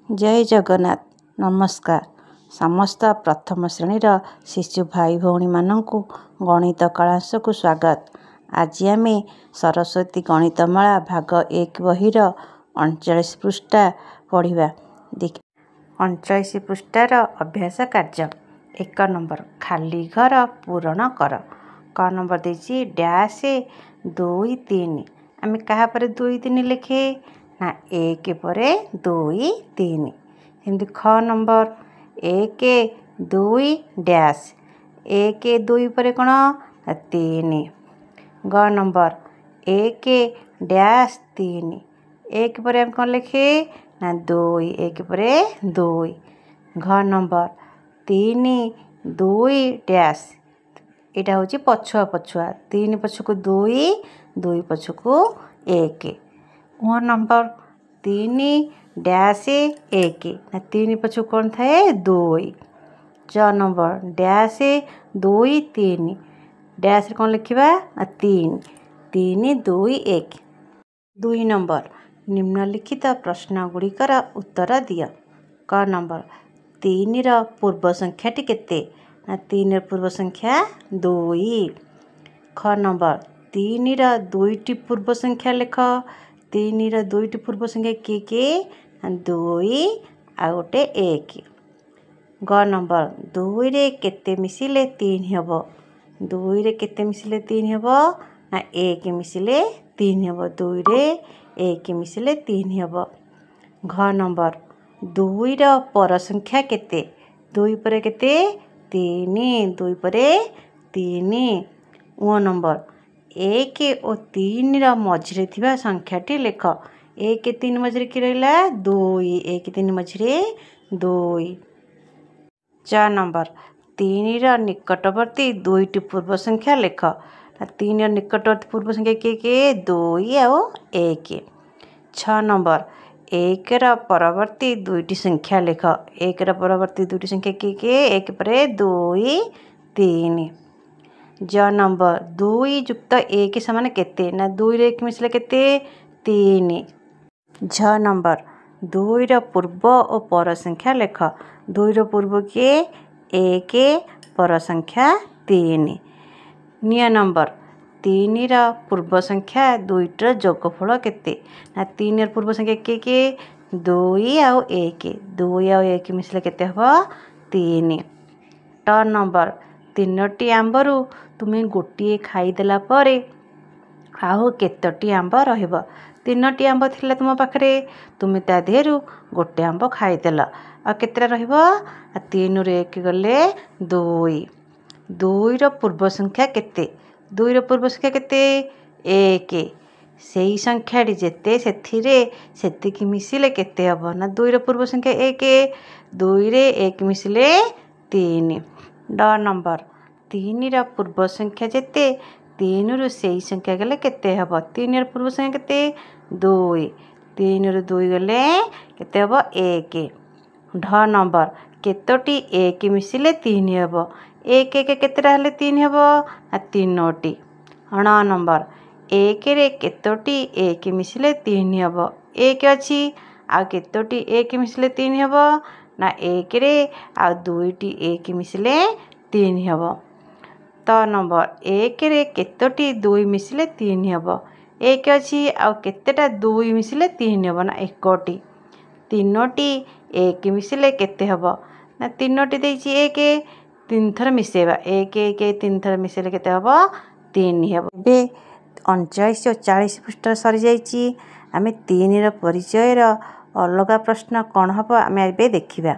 जय जगन्नाथ नमस्कार। समस्त प्रथम श्रेणीर शिशु भाई भौणी मानू गणित कलांश को स्वागत। आज आम सरस्वती गणितमाला भाग 1 बहिर 39 पृष्ठा पढ़ा। 39 पृष्ठार अभ्यास कार्य 1 नंबर खाली घर पूरण कर। क नंबर देछि डैश 2 3। आम क्या पर 2 3 लिखे ना 1 पर 2 3। सेमती ख नंबर 1 2 डैश 1 2 पर कौन 3। ग नंबर 1 डैश 3 1 पर हम कौन लिखे ना 2 1 पर 2। घ नंबर 3 2 डैश यहाँ हूँ पछुआ पछुआ 3 पछक 2 2 पछक 1। उ नंबर 3 डैश 1 ना 3 पछक कौन थाए 2। च नंबर डैश 2 3 डैश कौन लिखा 3 3 2 1। 2 नंबर निम्नलिखित प्रश्न गुड़िकर उत्तर दिय। क नंबर 3 र पूर्व संख्याटी केते ना 3 पूर्व संख्या 2। ख नंबर 3 र 2टी पूर्व संख्या लिख। 3 र 2टी पूर्व संख्या किए 2 आ गोटे 1। ग नंबर 2 रे केते मिसिले 3 हेब 2 रे केते मिसिले 3 हेब ना 1 मिसिले 3 हेब 2 रे 1 मिसिले 3 हेब। घ नंबर 2 र पर संख्या केते 2 पर केते 3 2 पर 3। उ नंबर 1 और 3 र मझिरे थिबा संख्याटी लिख। 1 3 मझिरे कि रहिला 2 1 3 मझिरे 2। च नंबर 3 र निकटवर्ती 2टी पूर्व संख्या लिख। 3 र निकटवर्ती पूर्व संख्या किए 2 और 1। 6 नंबर 1 र परवर्ती 2टी संख्या लिख। 1 र परवर्ती 2टी संख्या किए 1 पर 2 3। ज नंबर 2 युक्त 1 समान केते ना 2 रे 1 मिसले केते 3। झ नंबर 2 र पूर्व और पर संख्या लिख। 2 र पूर्व किए 1 पर संख्या 3। निय नंबर 3 र पूर्व संख्या 2टर जोगफल केते ना 3 र पूर्व संख्या किए 2 और 1 2 और 1 मिसले केते हबो 3। ट नंबर 3टी आंबरू तुम्हें गोटे खाईदेला परे आउ केतोटी आंब रहिबो। 3टी आंब थिला तुम पाखरे तुम ता देहरु गोटे आंब खाईदेल आ केतरा रहिबो 3 रे 1 गले 2। 2 र पूर्व संख्या केते 2 र पूर्व संख्या केते 1 सेही संख्याटी जेते सेथिरे सेतिकी मिसिले केते हबो ना 2 र पूर्व संख्या 1 2 रे 1 मिसिले 3। ड नंबर 3 र पूर्व संख्या जेते 3 रु सेही संख्या गले केते हबो 3 र पूर्व संख्या केते 2 3 रु 2 गले केते हबो 1। ढ नंबर केतोटी 1 मिसिले 3 हबो 1 1 केतेटा हले 3 हबो 3टी। ण नंबर 1 रे केतोटी 1 मिसिले 3 हबो 1 अछि आ केतोटी 1 मिसिले 3 हबो ना 1 रे आ 2टी 1 मिसिले 3 हबो। त नंबर 1 रे केतोटी 2 मिसिले 3 हबो 1 अछि आ केतेटा 2 मिसिले 3 हबो ना 1टी। 3टी 1 मिसिले केते हबो ना 3टी देछि 1 3 थर मिसेबा 1 1 3 थर मिसेले केते हबो 3 हबो। बे 39 और 40 पृष्ठ सरी जाइछि। आमे 3 र परिचय र अलगा प्रश्न कौन हबो आमे एबे देखिबा।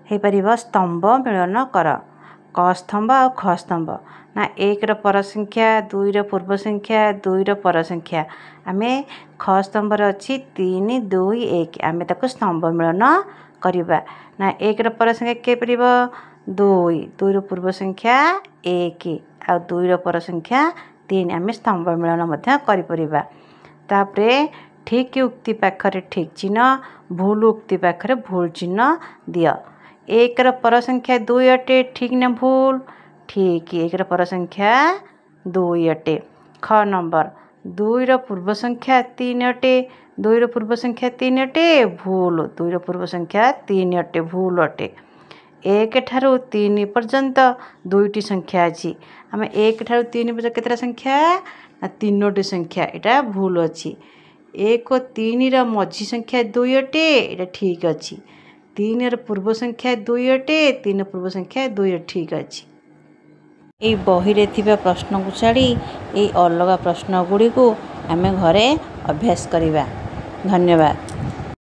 हे परिबो स्तंभ मिलन कर। क स्तंभ और ख स्तंभ ना 1 र पर संख्या 2 र पूर्व संख्या 2 र पर संख्या आमे ख स्तंभ रे अछि 3 2 1 आमे ताको स्तंभ मिलन करिबा ना 1 र पर संख्या के परिबो 2 2 र पूर्व संख्या 1 आ 2 र पर संख्या 3 आमे स्तंभ मिलन मध्य करि परिबा। तापरे ठीक उक्ति पाखरे ठीक चिन्ह भूल उक्ति पाखरे भूल चिन्ह दियो। 1 र पर संख्या 2 अटे ठीक ना भूल ठीक 1 र पर संख्या 2 अटे। ख नंबर ଦୁଇର ପୂର୍ବ ସଂଖ୍ୟା 3 ଅଟେ। ଦୁଇର ପୂର୍ବ ସଂଖ୍ୟା 3 ଅଟେ, ଭୁଲ। ଦୁଇର ପୂର୍ବ ସଂଖ୍ୟା 3 ଅଟେ, ଭୁଲ ଅଟେ। 1 ଠାରୁ 3 ପର୍ଯ୍ୟନ୍ତ ଦୁଇଟି ସଂଖ୍ୟା ଅଛି। ଆମେ 1 ଠାରୁ 3 ପର୍ଯ୍ୟନ୍ତ କେତେଟା ସଂଖ୍ୟା? ନା 3ଟି ସଂଖ୍ୟା। ଏଇଟା ଭୁଲ ଅଛି। 1 ଓ 3ର ମଝି ସଂଖ୍ୟା 2 ଅଟେ, ଏଇଟା ଠିକ୍ ଅଛି। 3ର ପୂର୍ବ ସଂଖ୍ୟା 2 ଅଟେ, 3ର ପୂର୍ବ ସଂଖ୍ୟା 2 ଠିକ୍ ଅଛି। এই ବହିରେ ଥିବା ପ୍ରଶ୍ନକୁ ଛାଡ଼ି ଏଇ ଅଲଗା ପ୍ରଶ୍ନ ଗୁଡ଼ିକୁ ଆମେ ଘରେ ଅଭ୍ୟାସ କରିବା। ଧନ୍ୟବାଦ।